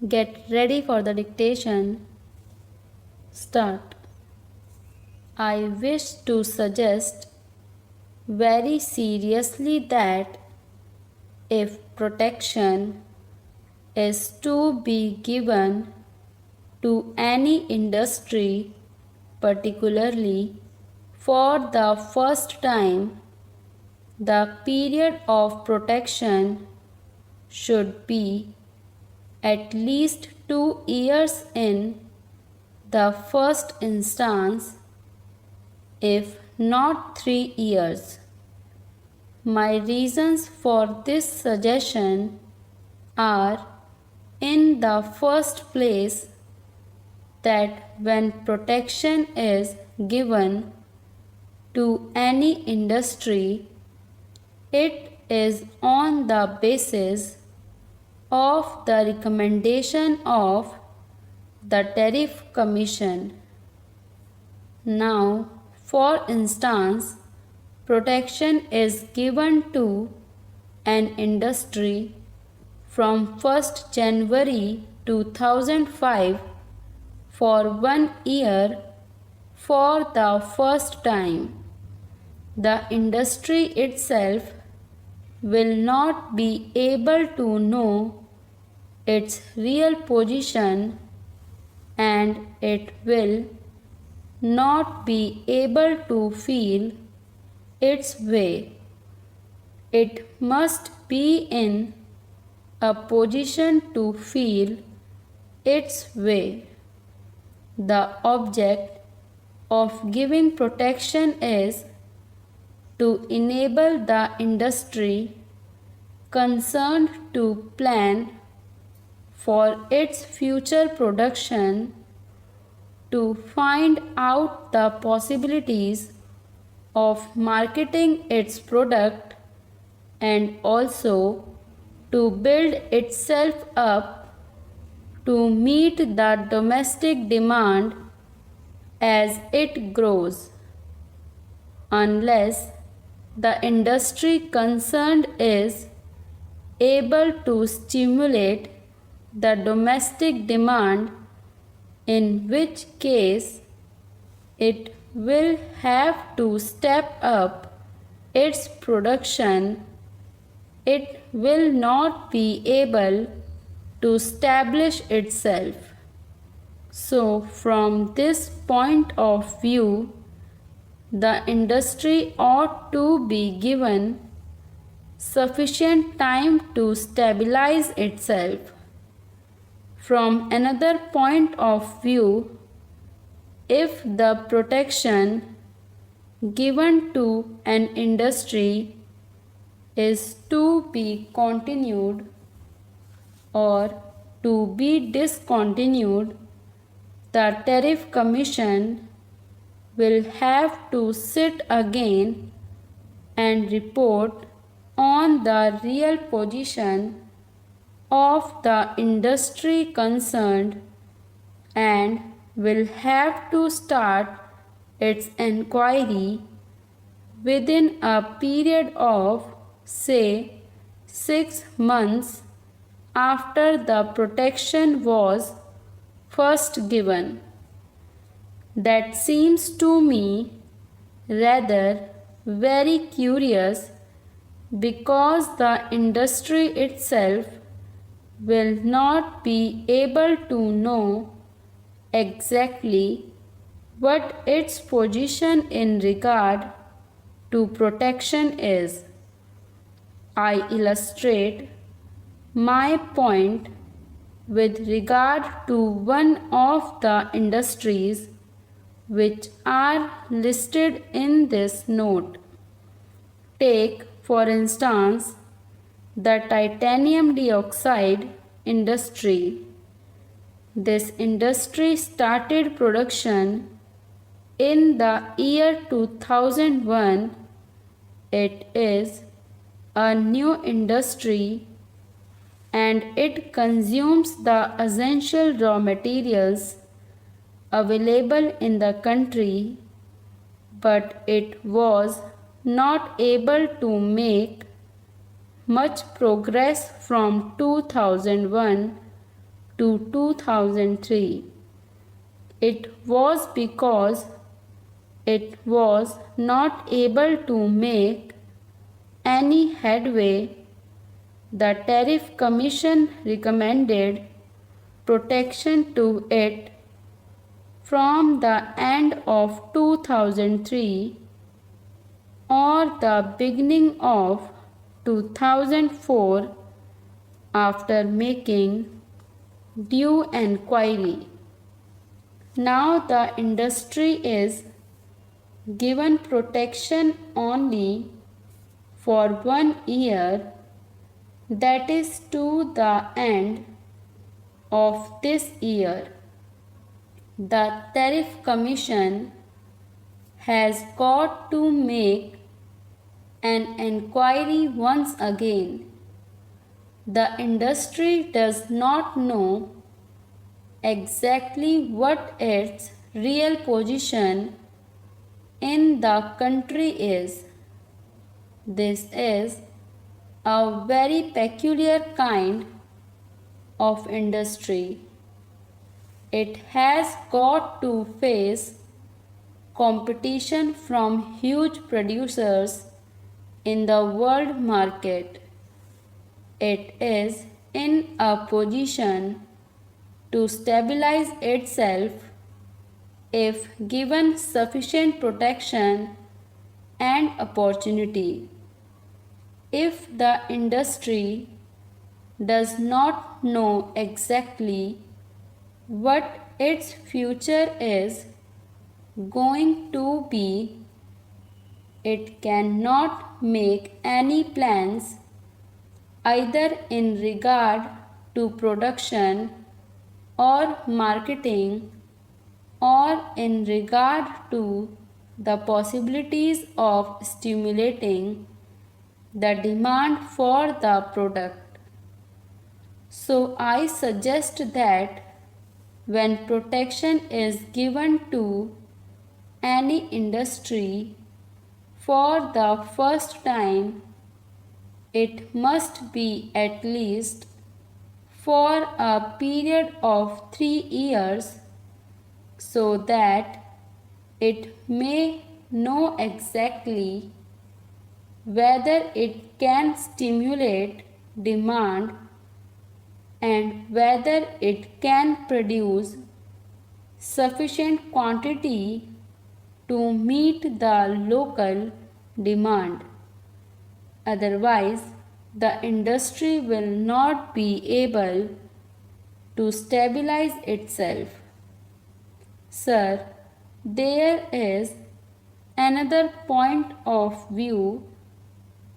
Get ready for the dictation. Start. I wish to suggest very seriously that if protection is to be given to any industry, particularly for the first time, the period of protection should be at least 2 years in the first instance, if not 3 years. My reasons for this suggestion are, in the first place, that when protection is given to any industry, it is on the basis of the recommendation of the Tariff Commission. Now, for instance, protection is given to an industry from 1st January 2005 for 1 year for the first time. The industry itself will not be able to know its real position, and it will not be able to feel its way. It must be in a position to feel its way. The object of giving protection is to enable the industry concerned to plan for its future production, to find out the possibilities of marketing its product, and also to build itself up to meet the domestic demand as it grows. Unless the industry concerned is able to stimulate the domestic demand, in which case it will have to step up its production, it will not be able to establish itself. So, from this point of view, the industry ought to be given sufficient time to stabilize itself. From another point of view, if the protection given to an industry is to be continued or to be discontinued, the Tariff Commission will have to sit again and report on the real position of the industry concerned, and will have to start its enquiry within a period of, say, 6 months after the protection was first given. That seems to me rather very curious, because the industry itself will not be able to know exactly what its position in regard to protection is. I illustrate my point with regard to one of the industries which are listed in this note. Take, for instance, the titanium dioxide industry. This industry started production in the year 2001. It is a new industry and it consumes the essential raw materials available in the country, but it was not able to make much progress from 2001 to 2003. It was because it was not able to make any headway. The Tariff Commission recommended protection to it from the end of 2003 or the beginning of 2004 after making due inquiry. Now the industry is given protection only for 1 year, that is to the end of this year. The Tariff Commission has got to make an inquiry once again. The industry does not know exactly what its real position in the country is. This is a very peculiar kind of industry. It has got to face competition from huge producers in the world market. It is in a position to stabilize itself if given sufficient protection and opportunity. If the industry does not know exactly what its future is going to be, it cannot make any plans either in regard to production or marketing or in regard to the possibilities of stimulating the demand for the product. So I suggest that when protection is given to any industry for the first time, it must be at least for a period of 3 years so that it may know exactly whether it can stimulate demand and whether it can produce sufficient quantity to meet the local demand. Otherwise, the industry will not be able to stabilize itself. Sir, there is another point of view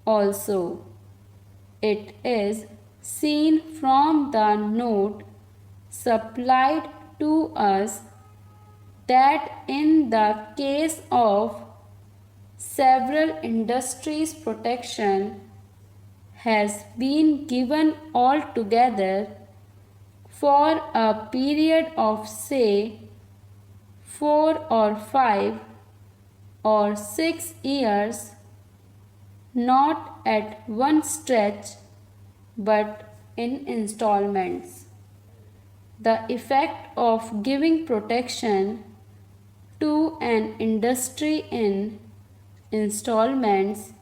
also. It is seen from the note supplied to us that in the case of several industries, protection has been given altogether for a period of say 4 or 5 or 6 years, not at one stretch but in installments. The effect of giving protection to an industry in installments,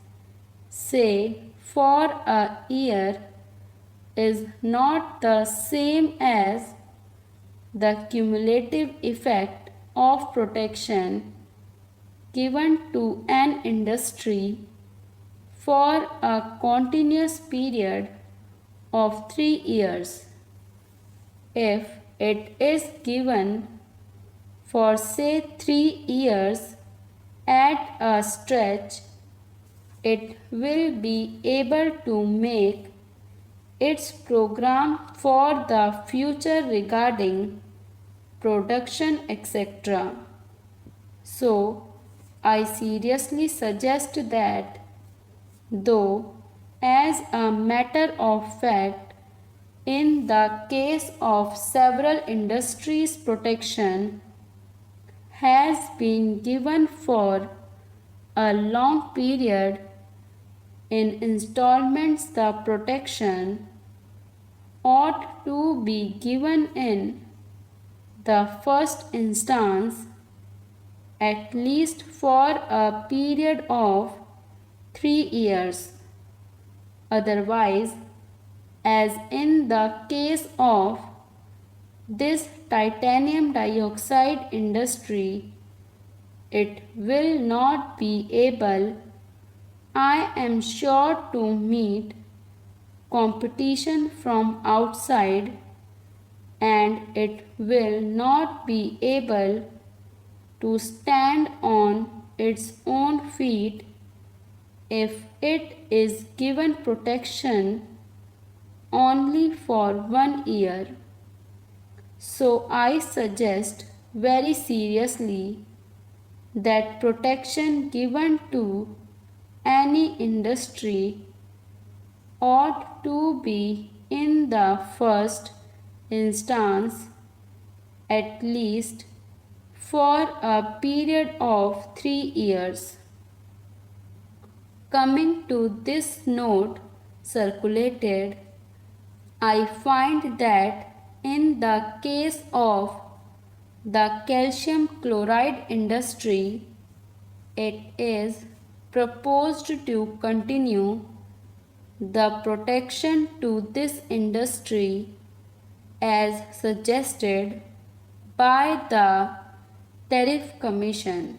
say for a year, is not the same as the cumulative effect of protection given to an industry for a continuous period of 3 years. If it is given for say 3 years at a stretch, it will be able to make its program for the future regarding production, etc. So, I seriously suggest that, though as a matter of fact, in the case of several industries, protection has been given for a long period in installments, the protection ought to be given in the first instance at least for a period of 3 years. Otherwise, as in the case of this titanium dioxide industry, it will not be able, I am sure, to meet competition from outside, and it will not be able to stand on its own feet if it is given protection only for 1 year. So I suggest very seriously that protection given to any industry ought to be in the first instance at least for a period of 3 years. Coming to this note circulated, I find that in the case of the calcium chloride industry, it is proposed to continue the protection to this industry as suggested by the Tariff Commission.